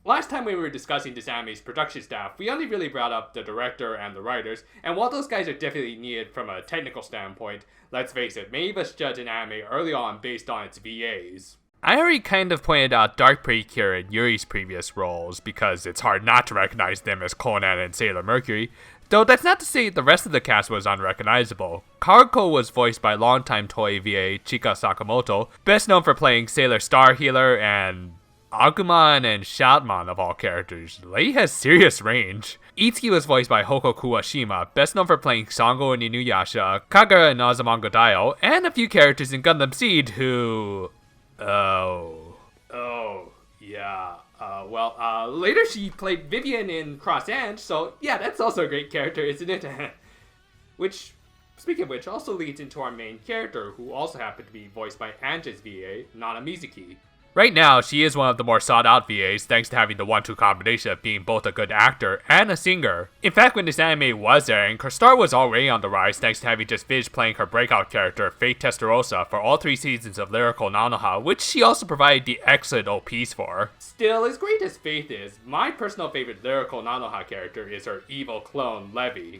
Last time we were discussing this anime's production staff, we only really brought up the director and the writers, and while those guys are definitely needed from a technical standpoint, let's face it, many of us judge an anime early on based on its VAs. I already kind of pointed out Dark Precure and Yuri's previous roles, because it's hard not to recognize them as Conan and Sailor Mercury, though that's not to say the rest of the cast was unrecognizable. Karuko was voiced by longtime Toei VA Chika Sakamoto, best known for playing Sailor Star Healer and Agumon and Shoutmon of all characters. The lady has serious range. Itsuki was voiced by Hoko Kuwashima, best known for playing Sango in Inuyasha, Kagura in Azumanga Daioh, and a few characters in Gundam Seed who... later she played Vivian in Cross Ange, so yeah, that's also a great character, isn't it? Which, speaking of which, also leads into our main character, who also happened to be voiced by Ange's VA, Nana Mizuki. Right now, she is one of the more sought-out VAs thanks to having the 1-2 combination of being both a good actor and a singer. In fact, when this anime was airing, her star was already on the rise thanks to having just finished playing her breakout character, Faith Testarossa, for all 3 seasons of Lyrical Nanoha, which she also provided the excellent OPs for. Still, as great as Faith is, my personal favorite Lyrical Nanoha character is her evil clone, Levi.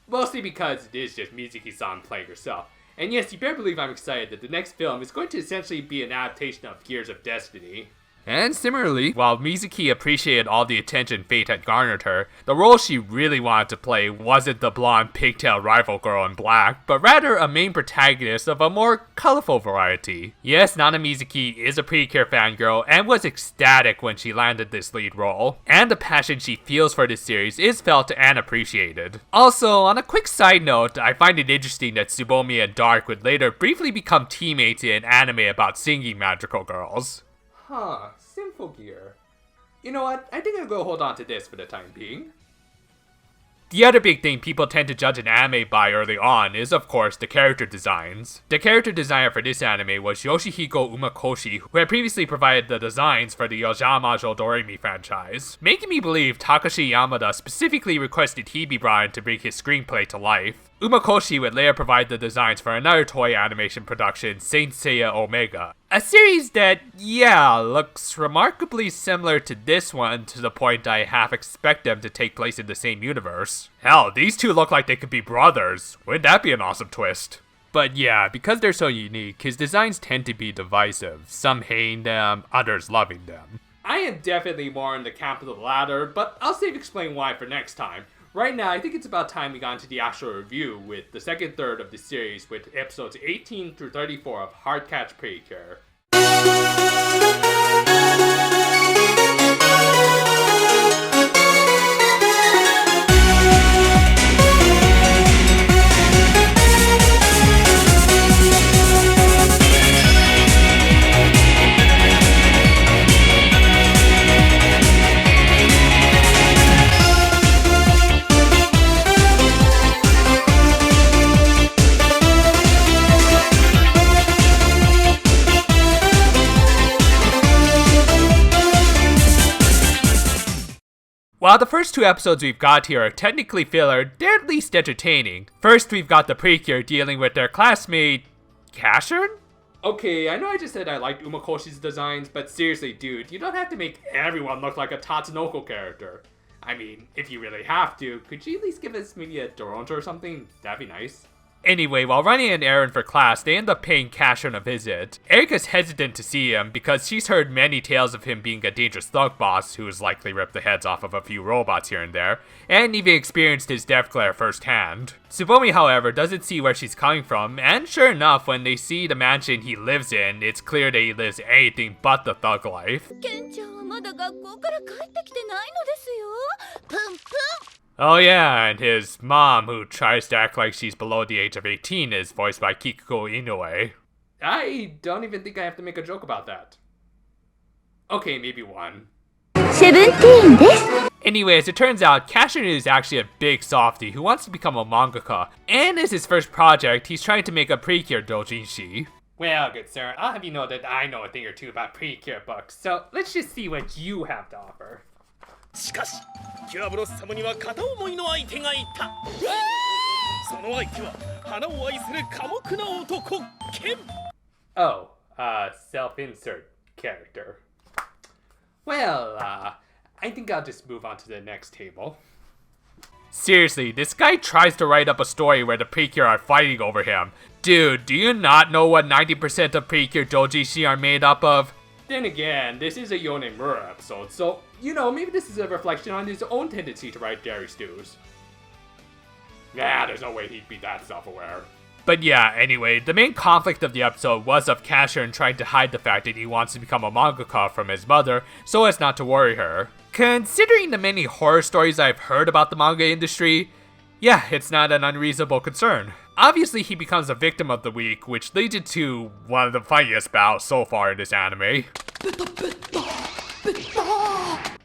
Mostly because it is just Mizuki-san playing herself. And yes, you better believe I'm excited that the next film is going to essentially be an adaptation of Gears of Destiny. And similarly, while Mizuki appreciated all the attention Fate had garnered her, the role she really wanted to play wasn't the blonde pigtail rival girl in black, but rather a main protagonist of a more colorful variety. Yes, Nana Mizuki is a Precure fangirl and was ecstatic when she landed this lead role, and the passion she feels for this series is felt and appreciated. Also, on a quick side note, I find it interesting that Tsubomi and Dark would later briefly become teammates in an anime about singing magical girls. Huh, Sinful Gear. You know what, I think I'll go hold on to this for the time being. The other big thing people tend to judge an anime by early on is, of course, the character designs. The character designer for this anime was Yoshihiko Umakoshi, who had previously provided the designs for the Yojama Jodoremi franchise, making me believe Takashi Yamada specifically requested he be brought in to bring his screenplay to life. Umakoshi would later provide the designs for another toy animation production, Saint Seiya Omega. A series that, yeah, looks remarkably similar to this one to the point I half expect them to take place in the same universe. Hell, these two look like they could be brothers. Wouldn't that be an awesome twist? But yeah, because they're so unique, his designs tend to be divisive, some hating them, others loving them. I am definitely more in the camp of the latter, but I'll save explain why for next time. Right now, I think it's about time we got into the actual review with the second third of the series with episodes 18 through 34 of Heartcatch Precure. While the first 2 episodes we've got here are technically filler, they're at least entertaining. First, we've got the Precure dealing with their classmate... Cashern? Okay, I know I just said I liked Umakoshi's designs, but seriously, dude, you don't have to make everyone look like a Tatsunoko character. I mean, if you really have to, could you at least give us maybe a Toronto or something? That'd be nice. Anyway, while running an errand for class, they end up paying Cashern a visit. Erika's hesitant to see him because she's heard many tales of him being a dangerous thug boss who has likely ripped the heads off of a few robots here and there, and even experienced his death glare firsthand. Tsubomi, however, doesn't see where she's coming from, and sure enough, when they see the mansion he lives in, it's clear that he lives anything but the thug life. Oh yeah, and his mom, who tries to act like she's below the age of 18, is voiced by Kikuko Inoue. I don't even think I have to make a joke about that. Okay, maybe one. 17 です。 Anyway, as it turns out, Cashern is actually a big softie who wants to become a mangaka, and as his first project, he's trying to make a Precure doujinshi. Well, good sir, I'll have you know that I know a thing or two about Precure books, so let's just see what you have to offer. しかしキュアブロス様には片思いの相手がいた。その相手は花を愛する寡黙な男ケン。 Oh, self-insert character. Well, I think I'll just move on to the next table. Seriously, this guy tries to write up a story where the Precure are fighting over him. Dude, do you not know what 90% of Precure doujinshi are made up of? Then again, this is a Yone Mura episode, so, you know, maybe this is a reflection on his own tendency to write dairy stews. Nah, there's no way he'd be that self-aware. But yeah, anyway, the main conflict of the episode was of Casherin trying to hide the fact that he wants to become a mangaka from his mother so as not to worry her. Considering the many horror stories I've heard about the manga industry, yeah, it's not an unreasonable concern. Obviously, he becomes a victim of the week, which leads to one of the funniest battles so far in this anime.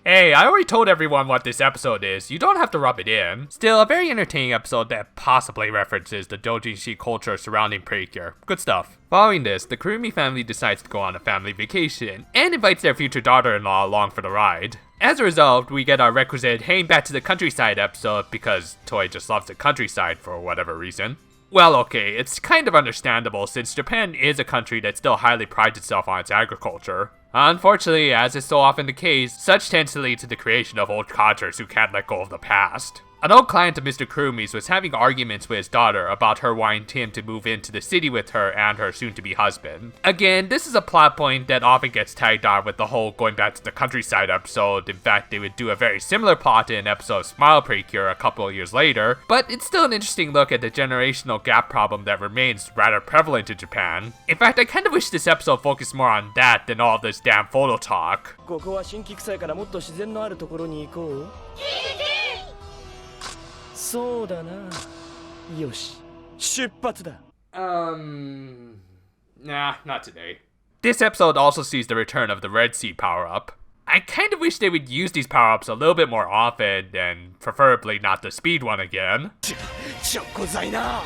Hey, I already told everyone what this episode is, you don't have to rub it in. Still, a very entertaining episode that possibly references the doujinshi culture surrounding Precure. Good stuff. Following this, the Kurumi family decides to go on a family vacation, and invites their future daughter-in-law along for the ride. As a result, we get our requisite heading back to the countryside episode because Toei just loves the countryside for whatever reason. Well, okay, it's kind of understandable since Japan is a country that still highly prides itself on its agriculture. Unfortunately, as is so often the case, such tends to lead to the creation of old codgers who can't let go of the past. An old client of Mr. Kurumi's was having arguments with his daughter about her wanting him to move into the city with her and her soon-to-be husband. Again, this is a plot point that often gets tagged on with the whole going back to the countryside episode. In fact, they would do a very similar plot in an episode of Smile Precure a couple of years later, but it's still an interesting look at the generational gap problem that remains rather prevalent in Japan. In fact, I kind of wish this episode focused more on that than all this damn photo talk. ここは新規臭いからもっと自然のあるところに行こう。そうだな。よし、出発だ。Nah, not today. This episode also sees the return of the Red Sea power-up. I kind of wish they would use these power-ups a little bit more often, and preferably not the speed one again. ちょこざいな。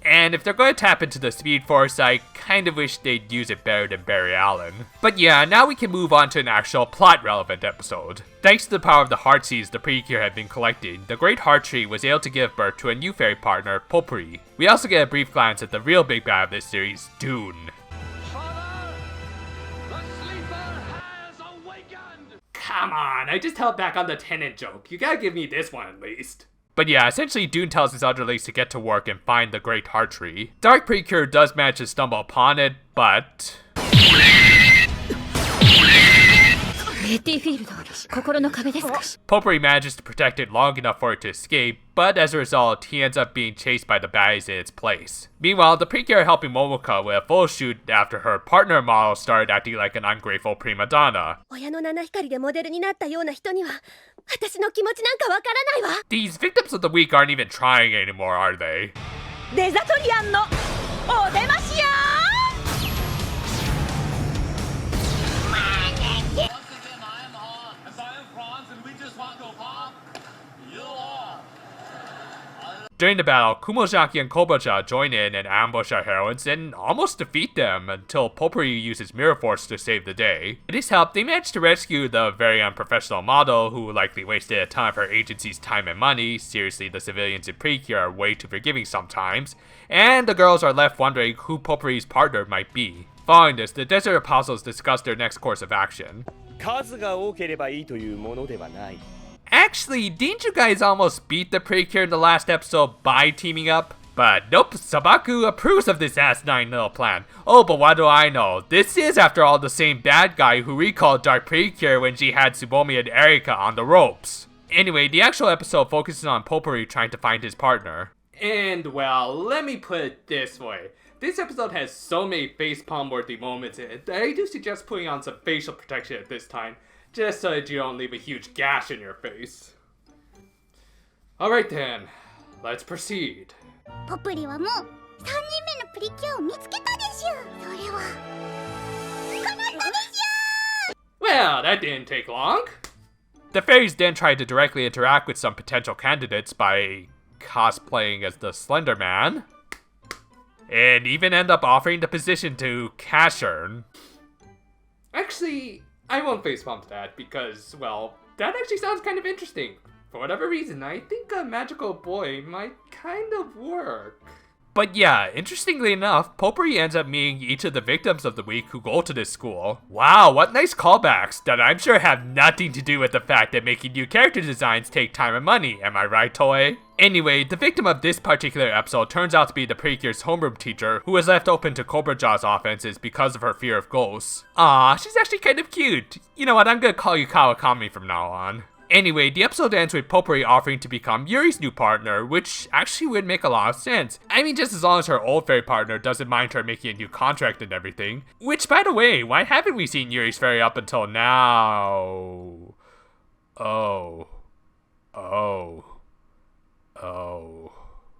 And if they're going to tap into the Speed Force, I kind of wish they'd use it better than Barry Allen. But yeah, now we can move on to an actual plot-relevant episode. Thanks to the power of the heart seeds the Precure had been collecting, the Great Heart Tree was able to give birth to a new fairy partner, Popuri. We also get a brief glance at the real big bad of this series, Dune. Come on, I just held back on the tenant joke. You gotta give me this one at least. But yeah, essentially Dune tells his underlings to get to work and find the Great Heart Tree. Dark Precure does manage to stumble upon it, but... Popuri manages to protect it long enough for it to escape, but as a result, he ends up being chased by the baddies in its place. Meanwhile, the Precure are helping Momoka with a photo shoot after her partner model started acting like an ungrateful prima donna. These victims of the week aren't even trying anymore, are they? During the battle, Kumozaki and Kobacha join in and ambush our heroines and almost defeat them until Popuri uses Mirror Force to save the day. With his help, they manage to rescue the very unprofessional model who likely wasted a ton of her agency's time and money. Seriously, the civilians in Precure are way too forgiving sometimes. And the girls are left wondering who Popuri's partner might be. Following this, the Desert Apostles discuss their next course of action. 数が多ければいいというものではない。 Actually, didn't you guys almost beat the Precure in the last episode by teaming up? But nope, Sabaku approves of this asinine little plan. Oh, but what do I know? This is, after all, the same bad guy who recalled Dark Precure when she had Tsubomi and Erika on the ropes. Anyway, the actual episode focuses on Popuri trying to find his partner. And well, let me put it this way. This episode has so many facepalm-worthy moments in it that I do suggest putting on some facial protection at this time, just so that you don't leave a huge gash in your face. Alright then, let's proceed. Well, that didn't take long. The fairies then tried to directly interact with some potential candidates by cosplaying as the Slender Man, and even end up offering the position to Casherin. Actually, I won't facepalm to that because, well, that actually sounds kind of interesting. For whatever reason, I think a magical boy might kind of work. But yeah, interestingly enough, Potpourri ends up meeting each of the victims of the week who go to this school. Wow, what nice callbacks that I'm sure have nothing to do with the fact that making new character designs take time and money, am I right, Toei? Anyway, the victim of this particular episode turns out to be the Precure's homeroom teacher, who was left open to Cobra Jaw's offenses because of her fear of ghosts. Aw, she's actually kind of cute. You know what, I'm gonna call you Kawakami from now on. Anyway, the episode ends with Potpourri offering to become Yuri's new partner, which actually would make a lot of sense. I mean, just as long as her old fairy partner doesn't mind her making a new contract and everything. Which, by the way, why haven't we seen Yuri's fairy up until now? Oh.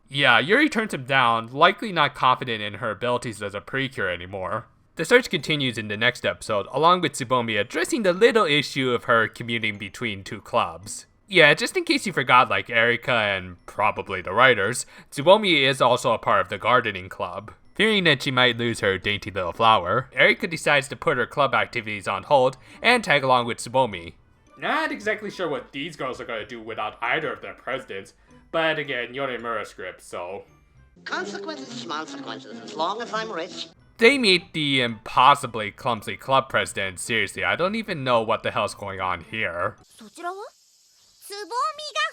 Yeah, Yuri turns him down, likely not confident in her abilities as a Precure anymore. The search continues in the next episode, along with Tsubomi addressing the little issue of her commuting between two clubs. Yeah, just in case you forgot, like Erika and probably the writers, Tsubomi is also a part of the gardening club. Fearing that she might lose her dainty little flower, Erika decides to put her club activities on hold and tag along with Tsubomi. Not exactly sure what these girls are going to do without either of their presidents, but again, Yonemura script, so... Consequences, schmonsequences, as long as I'm rich. They meet the impossibly clumsy club president. Seriously, I don't even know what the hell's going on here. そちらはつぼみが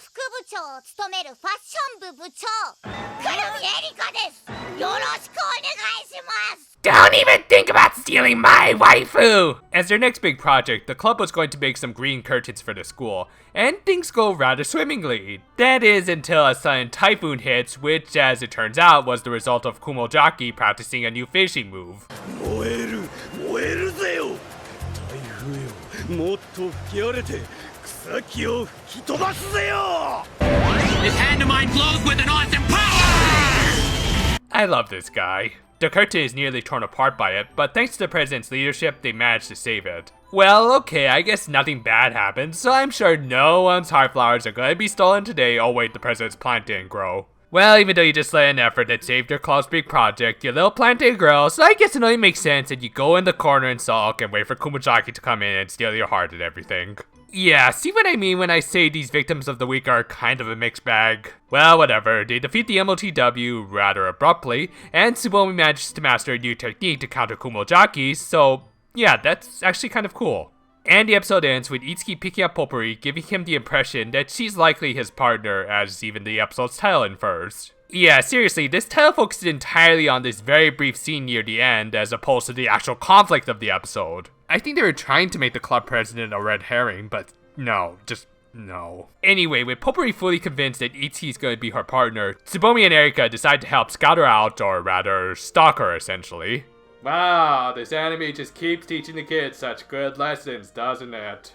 副部長を務めるファッション部部長黒見エリカです。よろしくお願いします。 Don't even think about stealing my waifu! As their next big project, the club was going to make some green curtains for the school, and things go rather swimmingly. That is until a sudden typhoon hits, which, as it turns out, was the result of Kumojaki practicing a new fishing move. 燃えるぜよ台風よもっと吹き荒れて草木を吹き飛ばすぜよ This hand of mine glows with an awesome power! I love this guy. The curtain is nearly torn apart by it, but thanks to the president's leadership, they managed to save it. Well, okay, I guess nothing bad happened, so I'm sure no one's heart flowers are gonna be stolen today. Oh wait, the president's plant didn't grow. Well, even though you just led an effort that saved your club's big project, your little plant didn't grow, so I guess it only makes sense that you go in the corner and sulk and wait for Kumojaki to come in and steal your heart and everything. Yeah, see what I mean when I say these victims of the week are kind of a mixed bag? Well, whatever, they defeat the MOTW rather abruptly, and Tsubomi manages to master a new technique to counter Kumojaki, so yeah, that's actually kind of cool. And the episode ends with Itsuki picking up Potpourri, giving him the impression that she's likely his partner, as even the episode's title infers. Yeah, seriously, this title focuses entirely on this very brief scene near the end, as opposed to the actual conflict of the episode. I think they were trying to make the club president a red herring, but no, just no. Anyway, with Potpourri fully convinced that Itsuki's going to be her partner, Tsubomi and Erika decide to help scout her out, or rather, stalk her essentially. Wow, this anime just keeps teaching the kids such good lessons, doesn't it?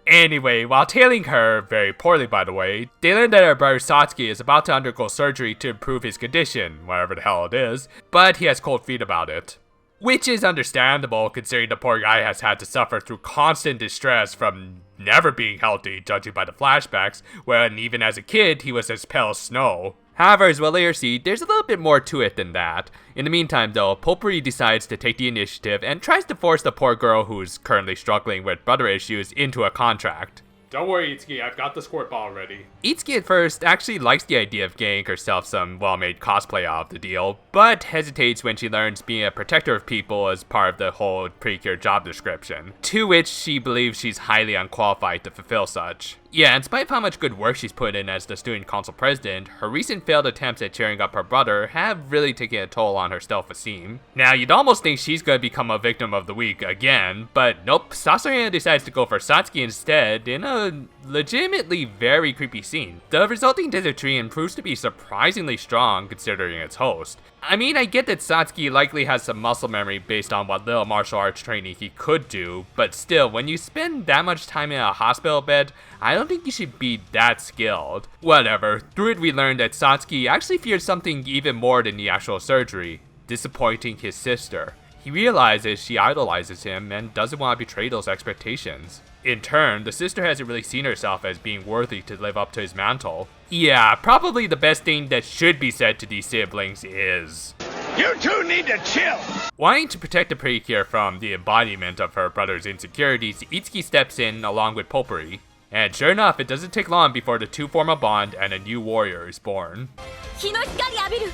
Anyway, while tailing her, very poorly by the way, they learn that her brother Satsuki is about to undergo surgery to improve his condition, whatever the hell it is, but he has cold feet about it. Which is understandable considering the poor guy has had to suffer through constant distress from never being healthy, judging by the flashbacks, when even as a kid he was as pale as snow. However, as we'll later see, there's a little bit more to it than that. In the meantime though, Potpourri decides to take the initiative and tries to force the poor girl who's currently struggling with brother issues into a contract. Don't worry, Itsuki, I've got the squirt ball ready. Itsuki at first actually likes the idea of getting herself some well-made cosplay out of the deal, but hesitates when she learns being a protector of people is part of the whole Precure job description, to which she believes she's highly unqualified to fulfill such. Yeah, in spite of how much good work she's put in as the student council president, her recent failed attempts at cheering up her brother have really taken a toll on her self-esteem. Now, you'd almost think she's gonna become a victim of the week again, but nope, Sasori decides to go for Satsuki instead in a legitimately very creepy scene. The resulting Desertrian proves to be surprisingly strong considering its host. I mean, I get that Satsuki likely has some muscle memory based on what little martial arts training he could do, but still, when you spend that much time in a hospital bed, I don't think you should be that skilled. Whatever, through it we learned that Satsuki actually fears something even more than the actual surgery, disappointing his sister. He realizes she idolizes him and doesn't want to betray those expectations. In turn, the sister hasn't really seen herself as being worthy to live up to his mantle. Yeah, probably the best thing that should be said to these siblings is... You two need to chill! Wanting to protect the Precure from the embodiment of her brother's insecurities, Itsuki steps in along with Potpourri. And sure enough, it doesn't take long before the two form a bond and a new warrior is born. 日の光浴びる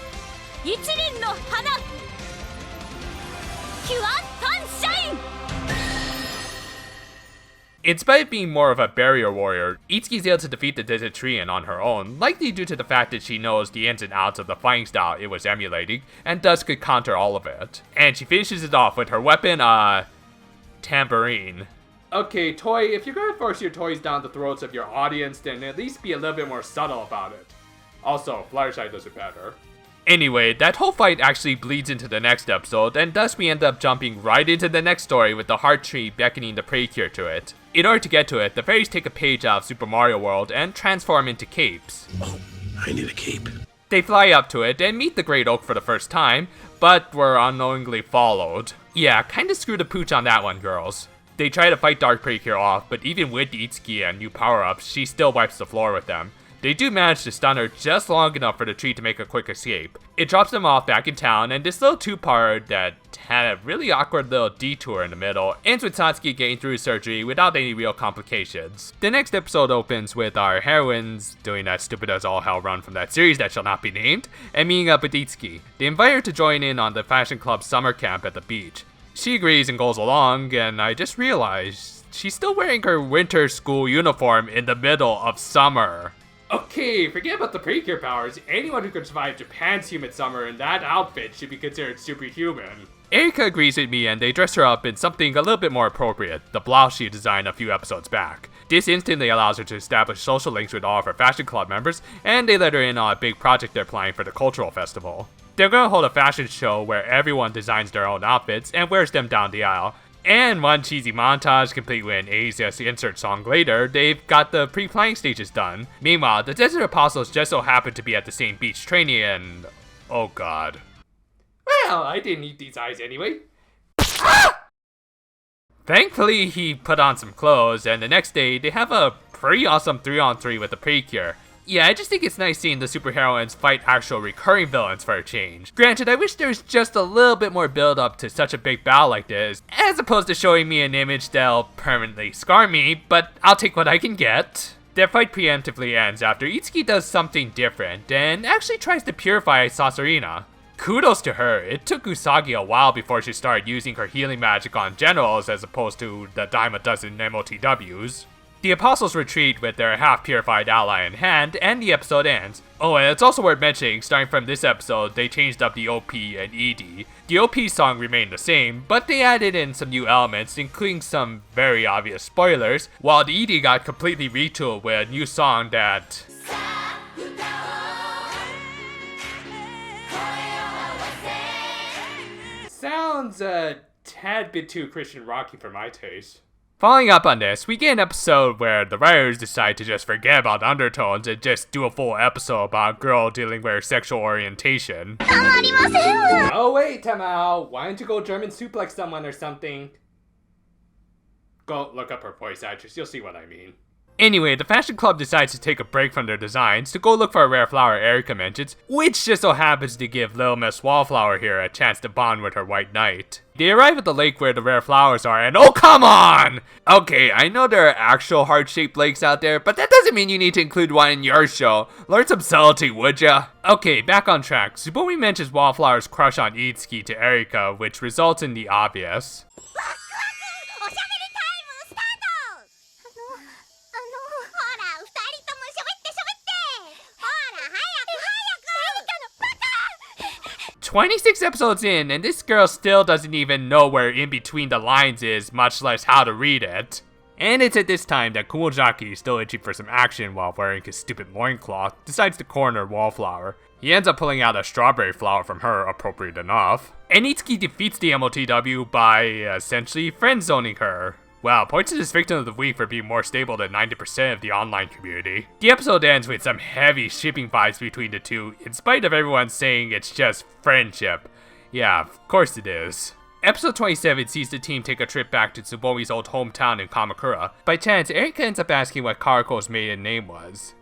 一輪の花キュアサンシャイン In spite of being more of a barrier warrior, Itsuki's able to defeat the Desert Treant on her own, likely due to the fact that she knows the ins and outs of the fighting style it was emulating, and thus could counter all of it. And she finishes it off with her weapon, tambourine. Okay, Toy, if you're gonna force your toys down the throats of your audience, then at least be a little bit more subtle about it. Also, Fluttershy does it better. Anyway, that whole fight actually bleeds into the next episode, and thus we end up jumping right into the next story with the heart tree beckoning the Precure to it. In order to get to it, the fairies take a page out of Super Mario World and transform into capes. Oh, I need a cape. They fly up to it and meet the Great Oak for the first time, but were unknowingly followed. Yeah, kinda screwed the pooch on that one, girls. They try to fight Dark Precure off, but even with Itsuki and new power-ups, she still wipes the floor with them. They do manage to stun her just long enough for the tree to make a quick escape. It drops them off back in town, and this little two-part that had a really awkward little detour in the middle ends with Satsuki getting through surgery without any real complications. The next episode opens with our heroines doing that stupid as all hell run from that series that shall not be named, and meeting up with Itsuki. They invite her to join in on the fashion club summer camp at the beach. She agrees and goes along, and I just realized she's still wearing her winter school uniform in the middle of summer. Okay, forget about the Precure powers. Anyone who can survive Japan's humid summer in that outfit should be considered superhuman. Erika agrees with me and they dress her up in something a little bit more appropriate, the blouse she designed a few episodes back. This instantly allows her to establish social links with all of her fashion club members, and they let her in on a big project they're planning for the cultural festival. They're gonna hold a fashion show where everyone designs their own outfits and wears them down the aisle. And one cheesy montage complete with an ASS insert song later, they've got the pre-planning stages done. Meanwhile, the Desert Apostles just so happen to be at the same beach training and... oh god. Well, I didn't eat these eyes anyway. Thankfully, he put on some clothes, and the next day, they have a pretty awesome 3-on-3 with the Precure. Yeah, I just think it's nice seeing the superheroines fight actual recurring villains for a change. Granted, I wish there was just a little bit more build up to such a big battle like this, as opposed to showing me an image that'll permanently scar me, but I'll take what I can get. Their fight preemptively ends after Itsuki does something different, and actually tries to purify Sasarina. Kudos to her, it took Usagi a while before she started using her healing magic on generals as opposed to the dime a dozen MOTWs. The Apostles retreat with their half-purified ally in hand, and the episode ends. Oh, and it's also worth mentioning, starting from this episode, they changed up the OP and ED. The OP song remained the same, but they added in some new elements, including some very obvious spoilers, while the ED got completely retooled with a new song that... sounds a tad bit too Christian rocky for my taste. Following up on this, we get an episode where the writers decide to just forget about undertones and just do a full episode about a girl dealing with her sexual orientation. Oh wait, Tamao, why don't you go German suplex someone or something? Go look up her voice actress, you'll see what I mean. Anyway, the fashion club decides to take a break from their designs to go look for a rare flower Erika mentions, which just so happens to give Little Miss Wallflower here a chance to bond with her white knight. They arrive at the lake where the rare flowers are, and oh come on! Okay, I know there are actual heart-shaped lakes out there, but that doesn't mean you need to include one in your show. Learn some subtlety, would ya? Okay, back on track. Tsubomi mentions Wallflower's crush on Itsuki to Erika, which results in the obvious. 26 episodes in, and this girl still doesn't even know where in between the lines is, much less how to read it. And it's at this time that Kumozaki, still itching for some action while wearing his stupid loincloth, decides to corner Wallflower. He ends up pulling out a strawberry flower from her, appropriate enough. And Itsuki defeats the MOTW by essentially friend-zoning her. Wow, points to this victim of the week for being more stable than 90% of the online community. The episode ends with some heavy shipping vibes between the two, in spite of everyone saying it's just friendship. Yeah, of course it is. Episode 27 sees the team take a trip back to Tsubomi's old hometown in Kamakura. By chance, Erika ends up asking what Karuko's maiden name was.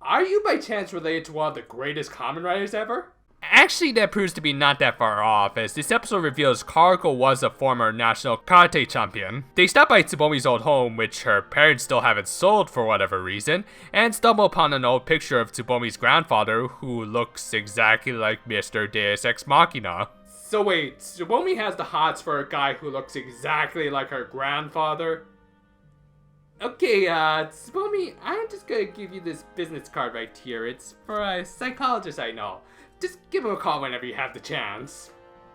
Are you by chance related to one of the greatest common writers ever? Actually, that proves to be not that far off, as this episode reveals Karako was a former national karate champion. They stop by Tsubomi's old home, which her parents still haven't sold for whatever reason, and stumble upon an old picture of Tsubomi's grandfather, who looks exactly like Mr. Deus Ex Machina. So wait, Tsubomi has the hots for a guy who looks exactly like her grandfather? Okay, Tsubomi, I'm just gonna give you this business card right here. It's for a psychologist I know. Just give him a call whenever you have the chance.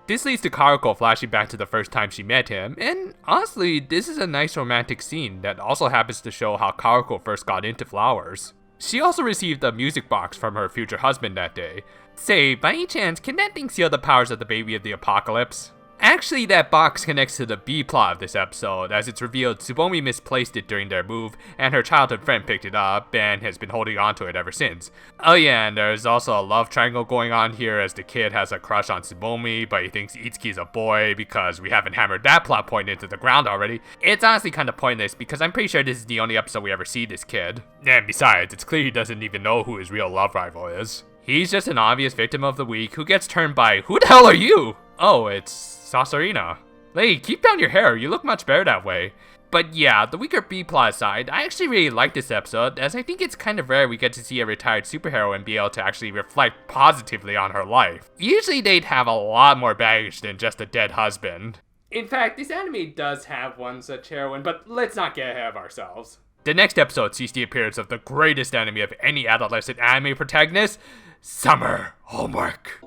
This leads to Karako flashing back to the first time she met him, and honestly, this is a nice romantic scene that also happens to show how Karako first got into flowers. She also received a music box from her future husband that day. Say, by any chance, can that thing seal the powers of the baby of the apocalypse? Actually, that box connects to the B-plot of this episode, as it's revealed Tsubomi misplaced it during their move, and her childhood friend picked it up, and has been holding on to it ever since. Oh yeah, and there's also a love triangle going on here, as the kid has a crush on Tsubomi, but he thinks Itsuki's a boy, because we haven't hammered that plot point into the ground already. It's honestly kinda pointless, because I'm pretty sure this is the only episode we ever see this kid. And besides, it's clear he doesn't even know who his real love rival is. He's just an obvious victim of the week who gets turned by, who the hell are you? Oh, it's Sasarina. Hey, keep down your hair, you look much better that way. But yeah, the weaker B-plot aside, I actually really like this episode, as I think it's kind of rare we get to see a retired superhero be able to actually reflect positively on her life. Usually they'd have a lot more baggage than just a dead husband. In fact, this anime does have one such heroine, but let's not get ahead of ourselves. The next episode sees the appearance of the greatest enemy of any adolescent anime protagonist, Summer Homework.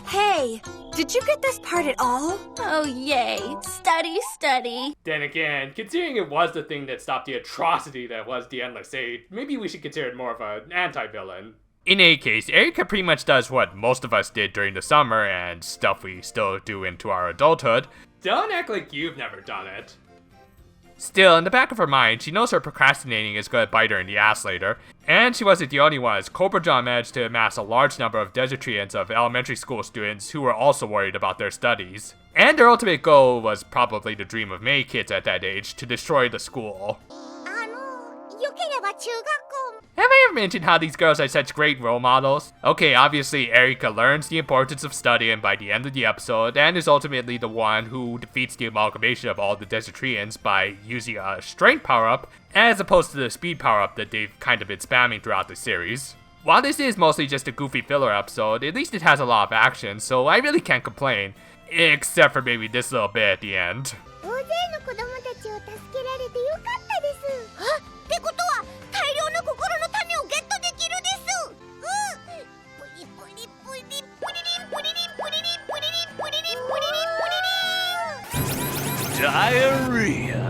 Hey, did you get this part at all? Oh yay, study, study. Then again, considering it was the thing that stopped the atrocity that was the Endless Eight, maybe we should consider it more of an anti-villain. In any case, Erika pretty much does what most of us did during the summer, and stuff we still do into our adulthood. Don't act like you've never done it. Still, in the back of her mind, she knows her procrastinating is going to bite her in the ass later, and she wasn't the only one, as Cobra John managed to amass a large number of desertrians of elementary school students who were also worried about their studies. And their ultimate goal was probably the dream of many kids at that age, to destroy the school. 良ければ中学校 Have I ever mentioned how these girls are such great role models? Okay, obviously Erika learns the importance of studying by the end of the episode, and is ultimately the one who defeats the amalgamation of all the Desertrians by using a strength power-up, as opposed to the speed power-up that they've kind of been spamming throughout the series. While this is mostly just a goofy filler episode, at least it has a lot of action, so I really can't complain. Except for maybe this little bit at the end. 大勢の子供たちを助けられてよかったです。ってことは大量の心の種をゲットできるです。プリプリプリプリリンプリリンプリリンプリリンプリリンプリリンプリリンプリリン。Diarrhea.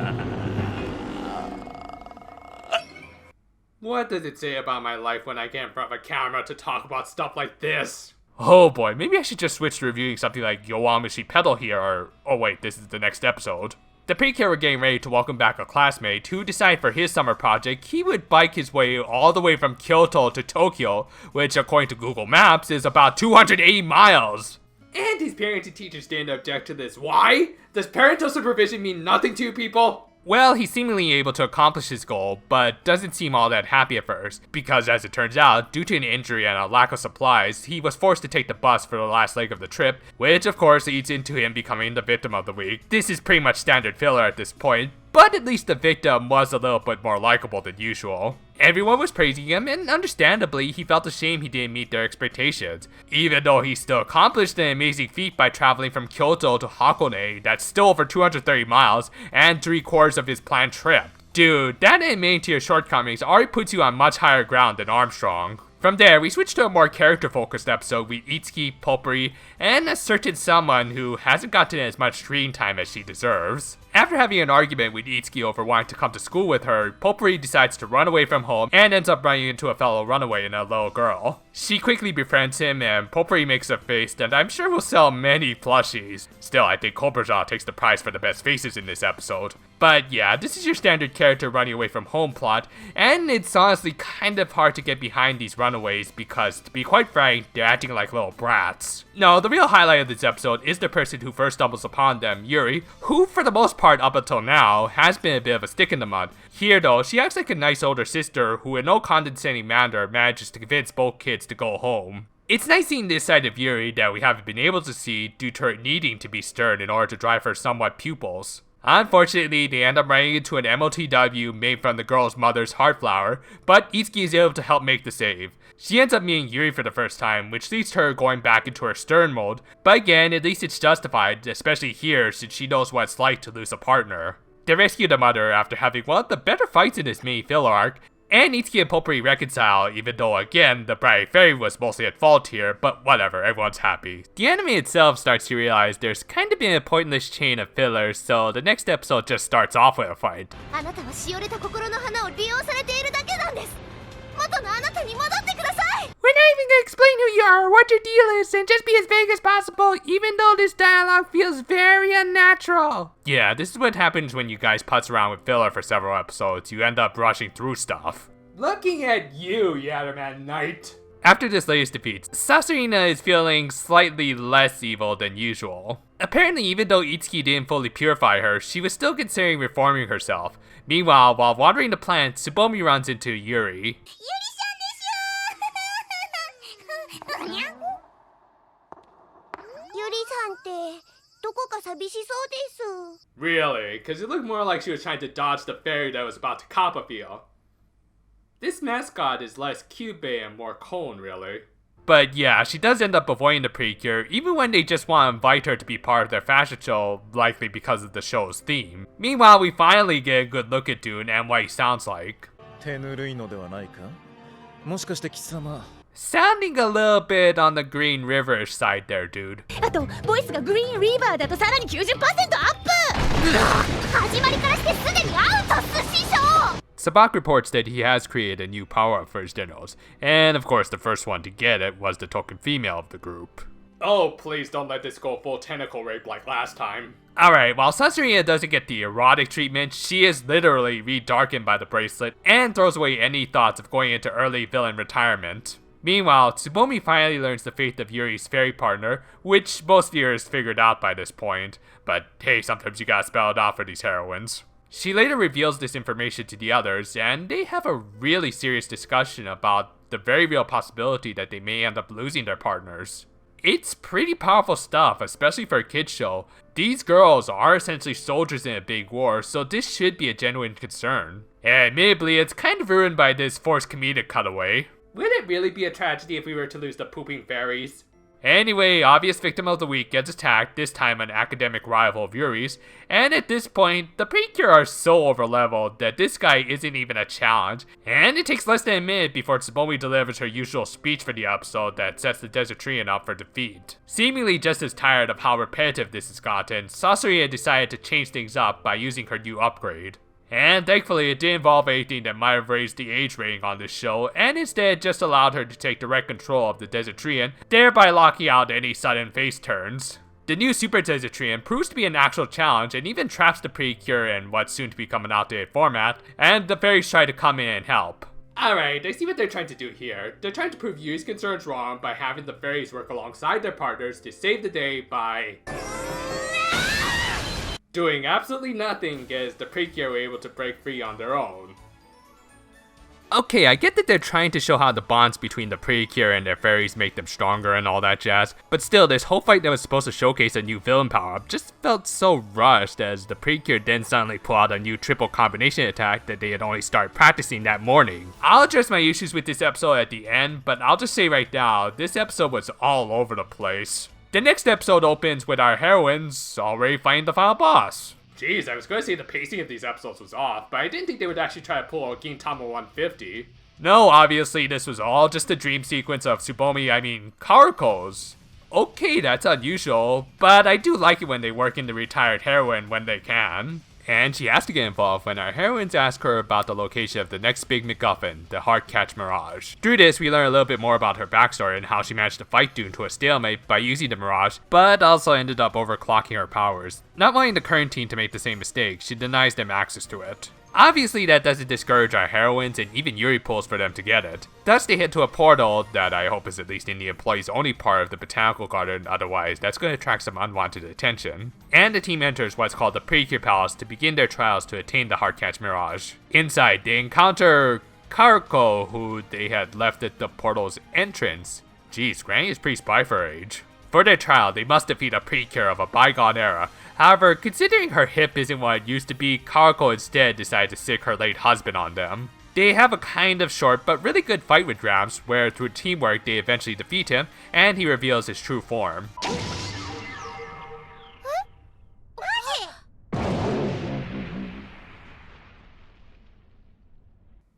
What does it say about my life when I get in front of a camera to talk about stuff like this? Oh boy, maybe I should just switch to reviewing something like Yowamushi Pedal here, or oh wait, this is the next episode. The Precure were getting ready to welcome back a classmate who decided for his summer project he would bike his way all the way from Kyoto to Tokyo, which according to Google Maps is about 280 miles. And his parents and teachers didn't object to this. Why? Does parental supervision mean nothing to you people? Well, he's seemingly able to accomplish his goal, but doesn't seem all that happy at first, because as it turns out, due to an injury and a lack of supplies, he was forced to take the bus for the last leg of the trip, which of course leads into him becoming the victim of the week. This is pretty much standard filler at this point, but at least the victim was a little bit more likable than usual. Everyone was praising him, and understandably, he felt ashamed he didn't meet their expectations, even though he still accomplished an amazing feat by traveling from Kyoto to Hakone, that's still over 230 miles, and 3/4 of his planned trip. Dude, that admitting to your shortcomings already puts you on much higher ground than Armstrong. From there, we switch to a more character-focused episode with Itsuki, Potpourri, and a certain someone who hasn't gotten as much screen time as she deserves. After having an argument with Itsuki over wanting to come to school with her, Potpourri decides to run away from home and ends up running into a fellow runaway and a little girl. She quickly befriends him, and Potpourri makes a face that I'm sure will sell many plushies. Still, I think Cobra takes the prize for the best faces in this episode. But yeah, this is your standard character running away from home plot, and it's honestly kind of hard to get behind these runaways because, to be quite frank, they're acting like little brats. No, the real highlight of this episode is the person who first stumbles upon them, Yuri, who for the most part up until now has been a bit of a stick in the mud. Here though, she acts like a nice older sister who in no condescending manner manages to convince both kids to go home. It's nice seeing this side of Yuri that we haven't been able to see due to her needing to be stern in order to drive her somewhat pupils. Unfortunately, they end up running into an MOTW made from the girl's mother's heart flower, but Itsuki is able to help make the save. She ends up meeting Yuri for the first time, which leads to her going back into her stern mode, but again, at least it's justified, especially here since she knows what it's like to lose a partner. They rescue the mother after having one of the better fights in this mini filler arc, and Itsuki and Popuri reconcile, even though again, the Bright Fairy was mostly at fault here, but whatever, everyone's happy. The anime itself starts to realize there's kind of been a pointless chain of fillers, so the next episode just starts off with a fight. あなたはしおれた心の花を利用されているだけなんです。元のあなたに戻ってください。 We're not even gonna explain who you are or what your deal is, and just be as vague as possible, even though this dialogue feels very unnatural. Yeah, this is what happens when you guys putz around with filler for several episodes. You end up rushing through stuff. Looking at you, Yatterman Knight. After this latest defeat, Sasarina is feeling slightly less evil than usual. Apparently, even though Itsuki didn't fully purify her, she was still considering reforming herself. Meanwhile, while wandering the planet, Tsubomi runs into Yuri. ゆりさんってどこか寂しそうです。 Really? Because it looked more like she was trying to dodge the fairy that was about to cop a feel. This mascot is less Kyubey and more Cone, really. But yeah, she does end up avoiding the Precure, even when they just want to invite her to be part of their fashion show, likely because of the show's theme. Meanwhile, we finally get a good look at Dune and what he sounds like. 手ぬるいのではないか？もしかして貴様 Sounding a little bit on the Green River-ish side there, dude. あとボイスがグリーンリバーだとさらに 90% アップ。始まりからしてすでにアウト師匠。 Sabak reports that he has created a new power-up for his dinos, and of course the first one to get it was the token female of the group. Oh, please don't let this go full tentacle rape like last time. Alright, while Sasarina doesn't get the erotic treatment, she is literally re-darkened by the bracelet, and throws away any thoughts of going into early villain retirement. Meanwhile, Tsubomi finally learns the fate of Yuri's fairy partner, which most viewers figured out by this point, but hey, sometimes you gotta spell it out for these heroines. She later reveals this information to the others, and they have a really serious discussion about the very real possibility that they may end up losing their partners. It's pretty powerful stuff, especially for a kids show. These girls are essentially soldiers in a big war, so this should be a genuine concern. And admittedly, it's kind of ruined by this forced comedic cutaway. Would it really be a tragedy if we were to lose the pooping fairies? Anyway, obvious victim of the week gets attacked, this time an academic rival of Yuri's, and at this point, the Precure are so overleveled that this guy isn't even a challenge, and it takes less than a minute before Tsubomi delivers her usual speech for the episode that sets the Desertrian up for defeat. Seemingly just as tired of how repetitive this has gotten, Sasarina decided to change things up by using her new upgrade. And thankfully it didn't involve anything that might have raised the age rating on this show, and instead just allowed her to take direct control of the Desertrian, thereby locking out any sudden face turns. The new Super Desertrian proves to be an actual challenge and even traps the Precure in what's soon to become an outdated format, and the fairies try to come in and help. Alright, I see what they're trying to do here. They're trying to prove Yuri's concerns wrong by having the fairies work alongside their partners to save the day by doing absolutely nothing as the Precure were able to break free on their own. Okay, I get that they're trying to show how the bonds between the Precure and their fairies make them stronger and all that jazz, but still, this whole fight that was supposed to showcase a new villain power-up just felt so rushed as the Precure then suddenly pull out a new triple combination attack that they had only started practicing that morning. I'll address my issues with this episode at the end, but I'll just say right now, this episode was all over the place. The next episode opens with our heroines already fighting the final boss. Jeez, I was going to say the pacing of these episodes was off, but I didn't think they would actually try to pull a Gintama 150. No, obviously this was all just a dream sequence of Karuko's. Okay, that's unusual, but I do like it when they work in the retired heroine when they can. And she has to get involved when our heroines ask her about the location of the next big MacGuffin, the Heartcatch Mirage. Through this, we learn a little bit more about her backstory and how she managed to fight Dune to a stalemate by using the Mirage, but also ended up overclocking her powers. Not wanting the current team to make the same mistake, she denies them access to it. Obviously, that doesn't discourage our heroines, and even Yuri pulls for them to get it. Thus, they head to a portal that I hope is at least in the employees only part of the botanical garden, otherwise that's going to attract some unwanted attention. And the team enters what's called the Precure Palace to begin their trials to attain the Heartcatch Mirage. Inside, they encounter Karko, who they had left at the portal's entrance. Geez, Granny is pretty spry for her age. For their trial, they must defeat a Precure of a bygone era. However, considering her hip isn't what it used to be, Karko instead decided to sick her late husband on them. They have a kind of short but really good fight with Gramps, where through teamwork they eventually defeat him, and he reveals his true form.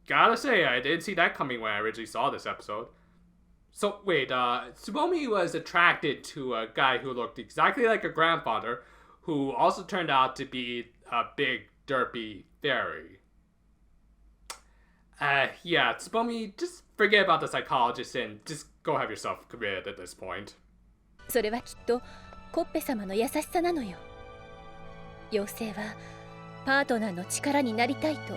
Gotta say, I didn't see that coming when I originally saw this episode. So wait, Tsubomi was attracted to a guy who looked exactly like her grandfather, who also turned out to be a big, derpy fairy. Yeah, Tsubomi, just forget about the psychologist and just go have yourself committed at this point. それはきっとコッペ様の優しさなのよ。妖精はパートナーの力になりたいと。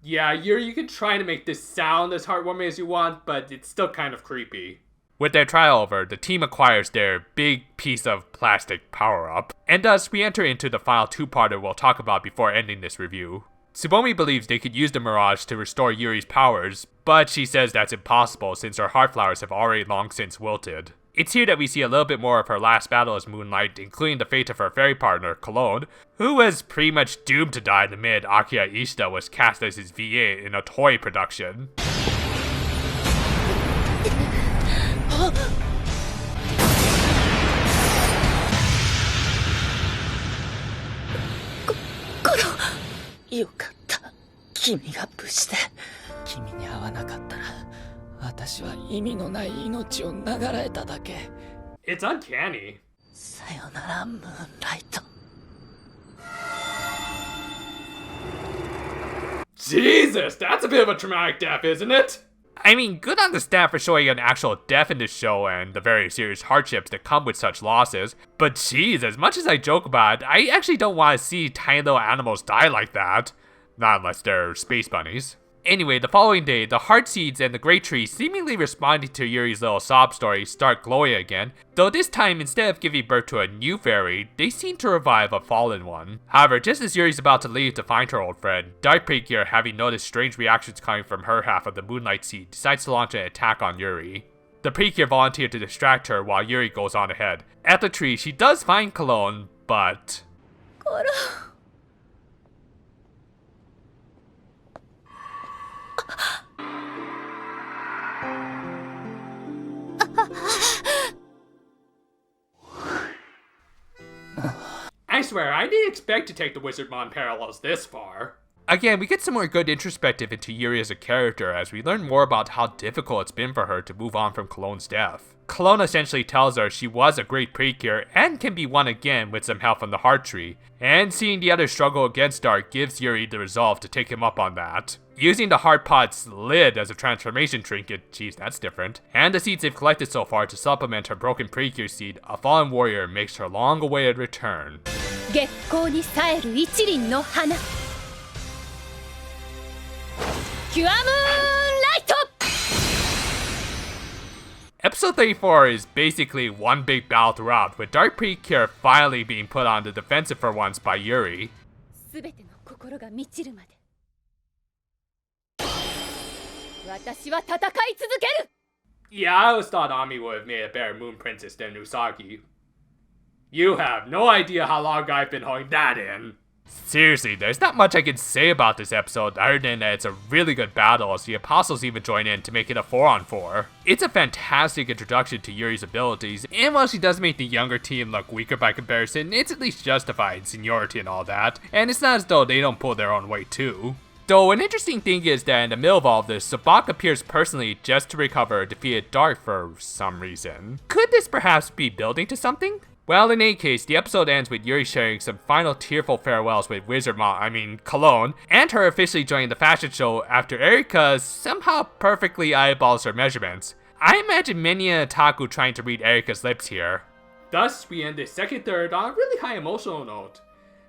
Yeah, you can try to make this sound as heartwarming as you want, but it's still kind of creepy. With their trial over, the team acquires their big piece of plastic power-up, and thus we enter into the final two-parter we'll talk about before ending this review. Tsubomi believes they could use the Mirage to restore Yuri's powers, but she says that's impossible since her heart flowers have already long since wilted. It's here that we see a little bit more of her last battle as Moonlight, including the fate of her fairy partner, Cologne, who was pretty much doomed to die the minute Akira Ishida was cast as his VA in a toy production. Koro! よかった。君が無事で。君に会わなかったら、私は意味のない命を流れただけ。It's uncanny. さよなら、ムーンライト。Jesus, that's a bit of a traumatic death, isn't it? I mean, good on the staff for showing an actual death in this show and the very serious hardships that come with such losses. But geez, as much as I joke about it, I actually don't want to see tiny little animals die like that. Not unless they're space bunnies. Anyway, the following day, the heart seeds and the great tree, seemingly responding to Yuri's little sob story, start glowing again, though this time, instead of giving birth to a new fairy, they seem to revive a fallen one. However, just as Yuri's about to leave to find her old friend, Dark Precure, having noticed strange reactions coming from her half of the Moonlight seed, decides to launch an attack on Yuri. The Precure volunteer to distract her while Yuri goes on ahead. At the tree, she does find Cologne, but... Koro. I swear, I didn't expect to take the Wizardmon parallels this far. Again, we get some more good introspective into Yuri as a character as we learn more about how difficult it's been for her to move on from Cologne's death. Cologne essentially tells her she was a great Precure and can be one again with some help from the Heart Tree, and seeing the others struggle against Dark gives Yuri the resolve to take him up on that. Using the Heart Pot's lid as a transformation trinket, geez, that's different, and the seeds they've collected so far to supplement her broken Precure seed, a fallen warrior makes her long-awaited return. 月光に冴える一輪の花。キュアムーンライト! Episode 34 is basically one big battle throughout, with Dark Precure finally being put on the defensive for once by Yuri. すべての心が満ちるまで。私は戦い続ける! Yeah, I always thought Ami would have made a better Moon Princess than Usagi. You have no idea how long I've been holding that in. Seriously, there's not much I can say about this episode other than that it's a really good battle as the Apostles even join in to make it a 4-on-4. It's a fantastic introduction to Yuri's abilities, and while she does make the younger team look weaker by comparison, it's at least justified in seniority and all that, and it's not as though they don't pull their own weight too. Though an interesting thing is that in the middle of all of this, Sabak appears personally just to recover a defeated Dark for some reason. Could this perhaps be building to something? Well, in any case, the episode ends with Yuri sharing some final tearful farewells with Cologne, and her officially joining the fashion show after Erika somehow perfectly eyeballs her measurements. I imagine many an otaku trying to read Erika's lips here. Thus, we end the second third on a really high emotional note.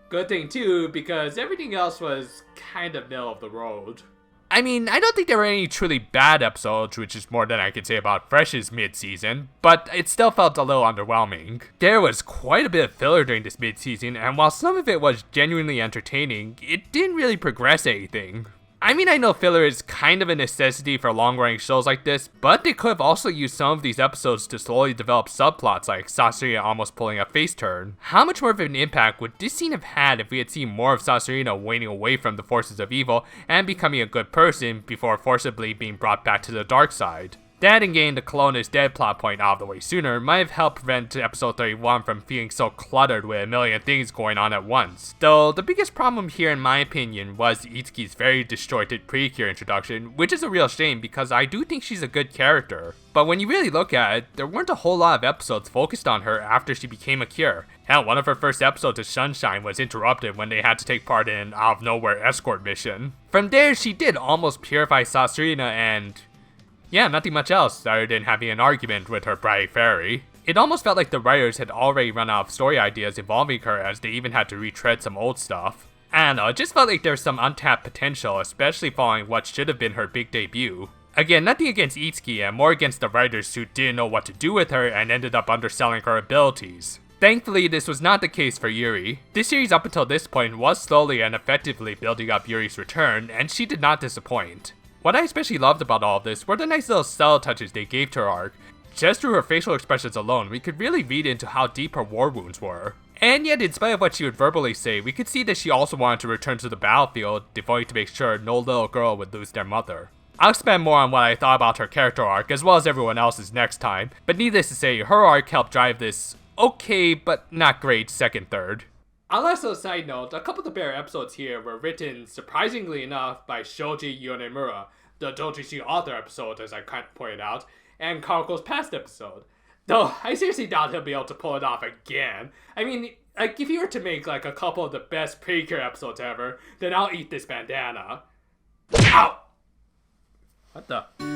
Good thing too, because everything else was kind of middle of the road. I mean, I don't think there were any truly bad episodes, which is more than I could say about Fresh's mid-season, but it still felt a little underwhelming. There was quite a bit of filler during this mid-season, and while some of it was genuinely entertaining, it didn't really progress anything. I mean, I know filler is kind of a necessity for long-running shows like this, but they could have also used some of these episodes to slowly develop subplots like Sasarina almost pulling a face turn. How much more of an impact would this scene have had if we had seen more of Sasarina waning away from the forces of evil and becoming a good person before forcibly being brought back to the dark side? That and getting the Cologne is dead plot point out of the way sooner might have helped prevent episode 31 from feeling so cluttered with a million things going on at once. Though, the biggest problem here in my opinion was Itsuki's very disjointed Precure introduction, which is a real shame because I do think she's a good character. But when you really look at it, there weren't a whole lot of episodes focused on her after she became a cure. Hell, one of her first episodes of Sunshine was interrupted when they had to take part in an out-of-nowhere escort mission. From there, she did almost purify Sasarina and... yeah, nothing much else other than having an argument with her bright fairy. It almost felt like the writers had already run out of story ideas involving her as they even had to retread some old stuff. I don't know, it just felt like there was some untapped potential, especially following what should have been her big debut. Again, nothing against Itsuki and more against the writers who didn't know what to do with her and ended up underselling her abilities. Thankfully, this was not the case for Yuri. This series up until this point was slowly and effectively building up Yuri's return, and she did not disappoint. What I especially loved about all of this were the nice little subtle touches they gave to her arc. Just through her facial expressions alone, we could really read into how deep her war wounds were. And yet, in spite of what she would verbally say, we could see that she also wanted to return to the battlefield, devoted to make sure no little girl would lose their mother. I'll expand more on what I thought about her character arc, as well as everyone else's next time, but needless to say, her arc helped drive this okay but not great second third. On a last little side note, a couple of the better episodes here were written, surprisingly enough, by Shoji Yonemura, the Dojishi author episode, as I kind of pointed out, and Karuko's past episode. Though, I seriously doubt he'll be able to pull it off again. I mean, like, if you were to make, like, a couple of the best Precure episodes ever, then I'll eat this bandana. Ow! What the?